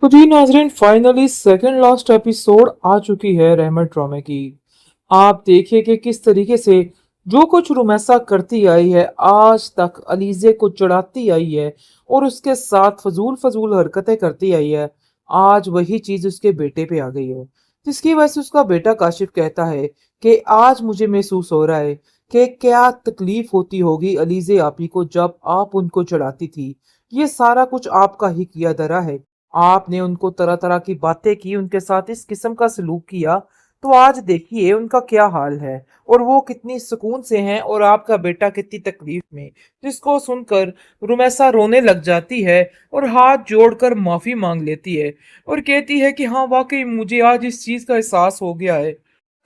तो जी नाजरीन, finally second last episode आ चुकी है रहमत ड्रामे की। आप देखिए कि किस तरीके से जो कुछ रुमैसा करती आई है, आज तक अलीजे को चढ़ाती आई है और उसके साथ फजूल फजूल हरकतें करती आई है। आज वही चीज उसके बेटे पे आ गई है, जिसकी वजह से उसका बेटा काशिफ कहता है कि आज मुझे महसूस हो रहा है कि क्या तकलीफ होती होगी अलीजे आपी को जब आप उनको चढ़ाती थी। ये सारा कुछ आपका ही किया धरा है। आपने उनको तरह तरह की बातें की, उनके साथ इस किस्म का सलूक किया, तो आज देखिए उनका क्या हाल है और वो कितनी सुकून से हैं और आपका बेटा कितनी तकलीफ में। जिसको सुनकर रुमैसा रोने लग जाती है और हाथ जोड़कर माफी मांग लेती है और कहती है कि हाँ, वाकई मुझे आज इस चीज का एहसास हो गया है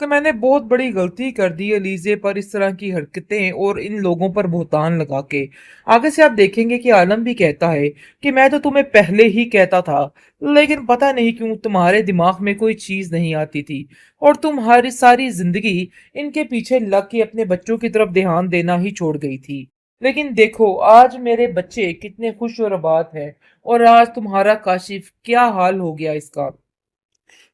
कि मैंने बहुत बड़ी गलती कर दी अलीजे पर इस तरह की हरकतें और इन लोगों पर बहुतान लगा के। आगे से आप देखेंगे कि आलम भी कहता है कि मैं तो तुम्हें पहले ही कहता था, लेकिन पता नहीं क्यों तुम्हारे दिमाग में कोई चीज नहीं आती थी और तुम हर सारी जिंदगी इनके पीछे लग के अपने बच्चों की तरफ ध्यान देना ही छोड़ गई थी। लेकिन देखो आज मेरे बच्चे कितने खुश और आबाद हैं और आज तुम्हारा काशिफ क्या हाल हो गया इसका।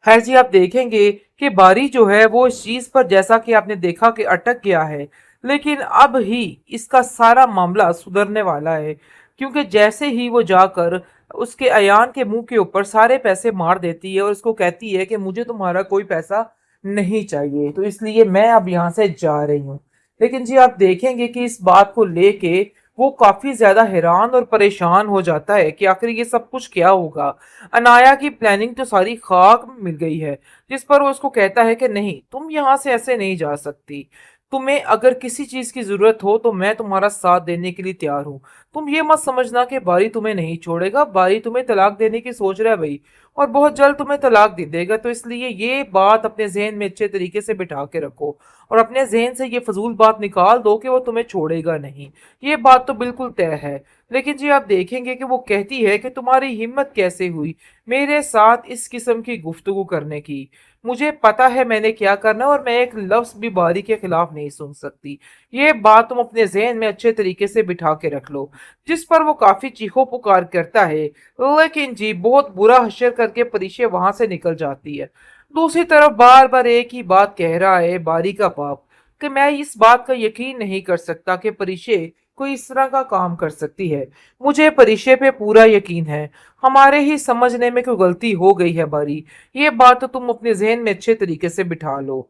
खैर जी, आप देखेंगे कि बारी जो है वो इस चीज पर, जैसा कि आपने देखा, कि अटक गया है, लेकिन अब ही इसका सारा मामला सुधरने वाला है। क्योंकि जैसे ही वो जाकर उसके अयान के मुंह के ऊपर सारे पैसे मार देती है और उसको कहती है कि मुझे तुम्हारा कोई पैसा नहीं चाहिए, तो इसलिए मैं अब यहाँ से जा रही हूँ। लेकिन जी आप देखेंगे कि इस बात को लेके वो काफी ज्यादा हैरान और परेशान हो जाता है कि आखिर ये सब कुछ क्या होगा। अनाया की प्लानिंग तो सारी खाक में मिल गई है। जिस पर वो उसको कहता है कि नहीं, तुम यहाँ से ऐसे नहीं जा सकती। तुम्हें अगर किसी चीज की जरूरत हो तो मैं तुम्हारा साथ देने के लिए तैयार हूँ। तुम ये मत समझना कि बारी तुम्हें नहीं छोड़ेगा, बारी तुम्हें तलाक देने की सोच रहा है भाई, और बहुत जल्द तुम्हें तलाक दे देगा। तो इसलिए ये बात अपने जहन में अच्छे तरीके से बिठा के रखो और अपने जहन से ये फजूल बात निकाल दो कि वो तुम्हें छोड़ेगा नहीं। ये बात तो बिल्कुल तय है। लेकिन जी आप देखेंगे कि वो कहती है कि तुम्हारी हिम्मत कैसे हुई मेरे साथ इस किस्म की गुफ्तगू करने की। मुझे पता है मैंने क्या करना है और मैं एक लफ्ज भी बारी के खिलाफ नहीं सुन सकती। ये बात तुम अपने जहन में अच्छे तरीके से बिठा के रख लो। जिस पर वो काफी चीखो पुकार करता है, लेकिन जी बहुत बुरा हश्र करके परिशे वहां से निकल जाती है। दूसरी तरफ बार बार एक ही बात कह रहा है बारी का बाप कि मैं इस बात का यकीन नहीं कर सकता कि परिशे कोई इस तरह का काम कर सकती है। मुझे परिशे पे पूरा यकीन है। हमारे ही समझने में कोई गलती हो गई है बारी। ये बात तो तुम अपने जहन में अच्छे तरीके से बिठा लो।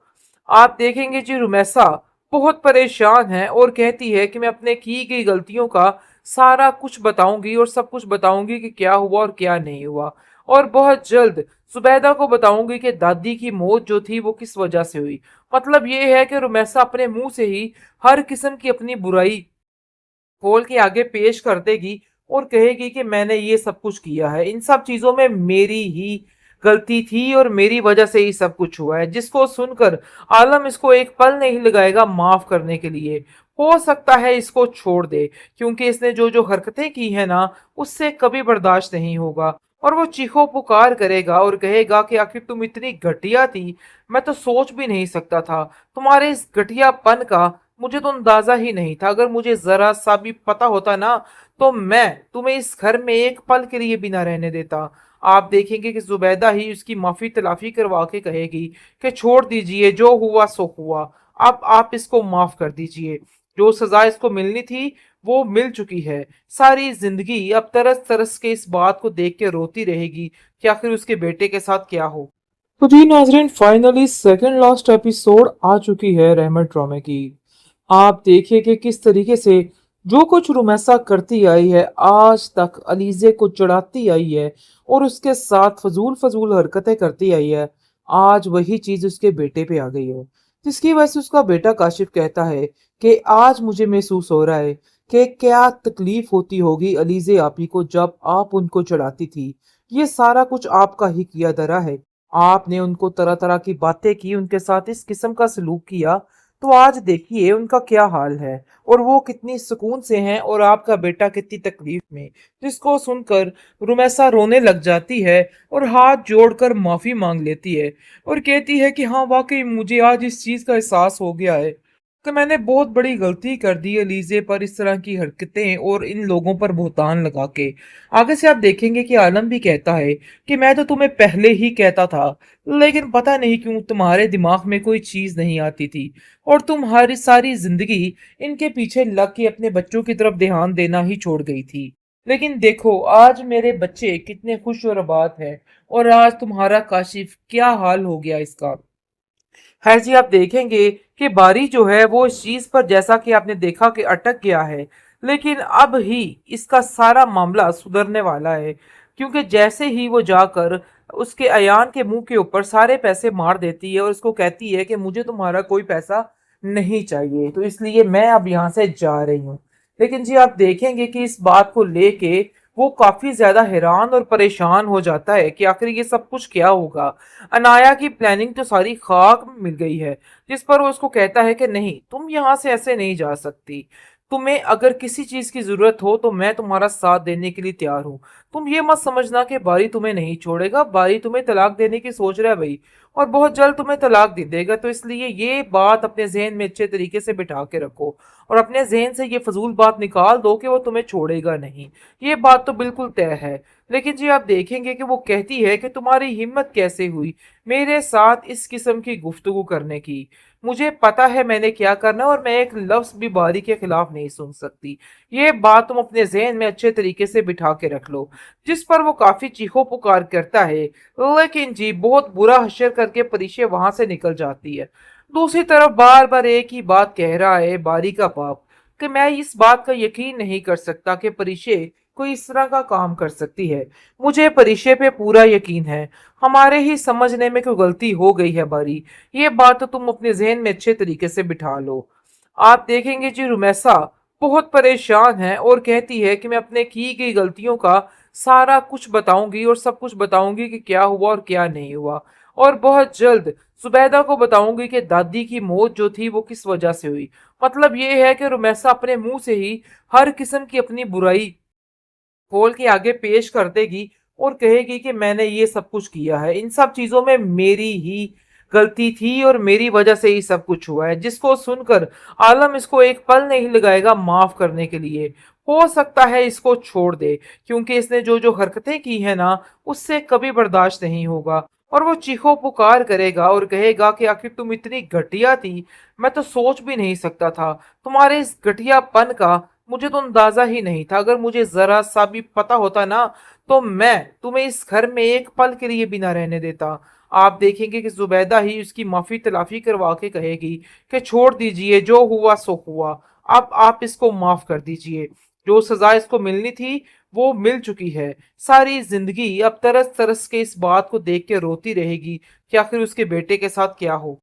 आप देखेंगे जी रुमैसा बहुत परेशान है और कहती है कि मैं अपने की गई गलतियों का सारा कुछ बताऊंगी और सब कुछ बताऊंगी कि क्या हुआ और क्या नहीं हुआ, और बहुत जल्द जुबैदा को बताऊंगी कि दादी की मौत जो थी वो किस वजह से हुई। मतलब ये है कि रुमैसा अपने मुंह से ही हर किस्म की अपनी बुराई खोल के आगे पेश कर देगी और कहेगी कि मैंने ये सब कुछ किया है, इन सब चीजों में मेरी ही गलती थी और मेरी वजह से ही सब कुछ हुआ है। जिसको सुनकर आलम इसको एक पल नहीं लगाएगा माफ करने के लिए। हो सकता है इसको छोड़ दे, क्योंकि इसने जो जो हरकतें की है ना, उससे कभी बर्दाश्त नहीं होगा। और वो चीखो पुकार करेगा और कहेगा कि आखिर तुम इतनी घटिया थी, मैं तो सोच भी नहीं सकता था तुम्हारे इस घटियापन का। मुझे तो अंदाजा ही नहीं था। अगर मुझे जरा सा भी पता होता ना, तो मैं तुम्हें इस घर में एक पल के लिए भी ना रहने देता। आप देखेंगे कि जुबैदा ही उसकी माफी तलाफी करवा के कहेगी कि छोड़ दीजिए, जो हुआ सो हुआ, अब आप इसको माफ कर दीजिए। जो सजा इसको मिलनी थी वो मिल चुकी है। सारी जिंदगी अब तरस तरस के इस बात को देख के रोती रहेगी कि आखिर उसके बेटे के साथ क्या हो। तो जी नाजरीन, फाइनली सेकंड लास्ट एपिसोड आ चुकी है रहमत ड्रामे की। आप देखिए कि किस तरीके से जो कुछ रुमैसा करती आई है, आज तक अलीजे को चढ़ाती आई है और उसके साथ फजूल फजूल हरकतें करती आई है। आज वही चीज उसके बेटे पे आ गई है, जिसकी वजह से उसका बेटा काशिफ कहता है कि आज मुझे महसूस हो रहा है कि क्या तकलीफ होती होगी अलीजे आपी को जब आप उनको चढ़ाती थी। ये सारा कुछ आपका ही किया धरा है। आपने उनको तरह तरह की बातें की, उनके साथ इस किस्म का सलूक किया, तो आज देखिए उनका क्या हाल है और वो कितनी सुकून से हैं और आपका बेटा कितनी तकलीफ में। जिसको सुनकर रुमैसा रोने लग जाती है और हाथ जोड़कर माफी मांग लेती है और कहती है कि हाँ, वाकई मुझे आज इस चीज का एहसास हो गया है कि मैंने बहुत बड़ी गलती कर दी अलीज़े पर इस तरह की हरकतें और इन लोगों पर बहतान लगा के। आगे से आप देखेंगे कि आलम भी कहता है कि मैं तो तुम्हें पहले ही कहता था, लेकिन पता नहीं क्यों तुम्हारे दिमाग में कोई चीज़ नहीं आती थी और तुम्हारी सारी ज़िंदगी इनके पीछे लग के अपने बच्चों की तरफ ध्यान देना ही छोड़ गई थी। लेकिन देखो आज मेरे बच्चे कितने खुश और आबाद हैं और आज तुम्हारा काशिफ क्या हाल हो गया इसका। खैर जी आप देखेंगे कि बारी जो है वो इस चीज पर जैसा कि आपने देखा कि अटक गया है, लेकिन अब ही इसका सारा मामला सुधरने वाला है क्योंकि जैसे ही वो जाकर उसके अयान के मुंह के ऊपर सारे पैसे मार देती है और उसको कहती है कि मुझे तुम्हारा कोई पैसा नहीं चाहिए तो इसलिए मैं अब यहाँ से जा रही हूँ। लेकिन जी आप देखेंगे कि इस बात को लेके वो काफी ज्यादा हैरान और परेशान हो जाता है कि आखिर ये सब कुछ क्या होगा। अनाया की प्लानिंग तो सारी खाक में मिल गई है। जिस पर वो उसको कहता है कि नहीं तुम यहाँ से ऐसे नहीं जा सकती, तुम्हें अगर किसी चीज की जरूरत हो तो मैं तुम्हारा साथ देने के लिए तैयार हूँ। तुम ये मत समझना कि बारी तुम्हें नहीं छोड़ेगा, बारी तुम्हें तलाक देने की सोच रहा है भाई, और बहुत जल्द तुम्हें तलाक दे देगा। तो इसलिए ये बात अपने जहन में अच्छे तरीके से बिठा के रखो और अपने जहन से ये फजूल बात निकाल दो कि वो तुम्हें छोड़ेगा नहीं। ये बात तो बिल्कुल तय है। लेकिन जी आप देखेंगे कि वो कहती है कि तुम्हारी हिम्मत कैसे हुई मेरे साथ इस किस्म की गुफ्तगू करने की। मुझे पता है मैंने क्या करना है और मैं एक लफ्ज भी बारी के खिलाफ नहीं सुन सकती। ये बात तुम अपने जहन में अच्छे तरीके से बिठा के रख लो। जिस पर वो काफी चीखो पुकार करता है, लेकिन जी बहुत बुरा हश्र करके परिशे वहां से निकल जाती है। दूसरी तरफ बार बार एक ही बात कह रहा है बारी का बाप कि मैं इस बात का यकीन नहीं कर सकता कि परिशे कोई इस तरह का काम कर सकती है। मुझे परिशे पे पूरा यकीन है, हमारे ही समझने में कोई गलती हो गई है बारी। ये बात तो तुम अपने जहन में अच्छे तरीके से बिठा लो। आप देखेंगे जी रुमैसा बहुत परेशान है और कहती है कि मैं अपने की गई गलतियों का सारा कुछ बताऊंगी और सब कुछ बताऊंगी कि क्या हुआ और क्या नहीं हुआ, और बहुत जल्द जुबैदा को बताऊंगी कि दादी की मौत जो थी वो किस वजह से हुई। मतलब ये है कि रुमैसा अपने मुंह से ही हर किस्म की अपनी बुराई खोल के आगे पेश कर देगी और कहेगी कि मैंने ये सब कुछ किया है, इन सब चीजों में मेरी ही गलती थी और मेरी वजह से ही सब कुछ हुआ है। जिसको सुनकर आलम इसको एक पल नहीं लगाएगा माफ करने के लिए। हो सकता है इसको छोड़ दे क्योंकि इसने जो जो हरकतें की है ना उससे कभी बर्दाश्त नहीं होगा। और वो चीखो पुकार करेगा और कहेगा कि आखिर तुम इतनी घटिया थी, मैं तो सोच भी नहीं सकता था तुम्हारे इस घटियापन का। मुझे तो अंदाजा ही नहीं था, अगर मुझे जरा सा भी पता होता ना तो मैं तुम्हें इस घर में एक पल के लिए भी ना रहने देता। आप देखेंगे कि जुबैदा ही उसकी माफी तलाफी करवा के कहेगी कि छोड़ दीजिए, जो हुआ सो हुआ, अब आप इसको माफ कर दीजिए। जो सजा इसको मिलनी थी वो मिल चुकी है। सारी जिंदगी अब तरस तरस के इस बात को देख के रोती रहेगी कि आखिर उसके बेटे के साथ क्या हो।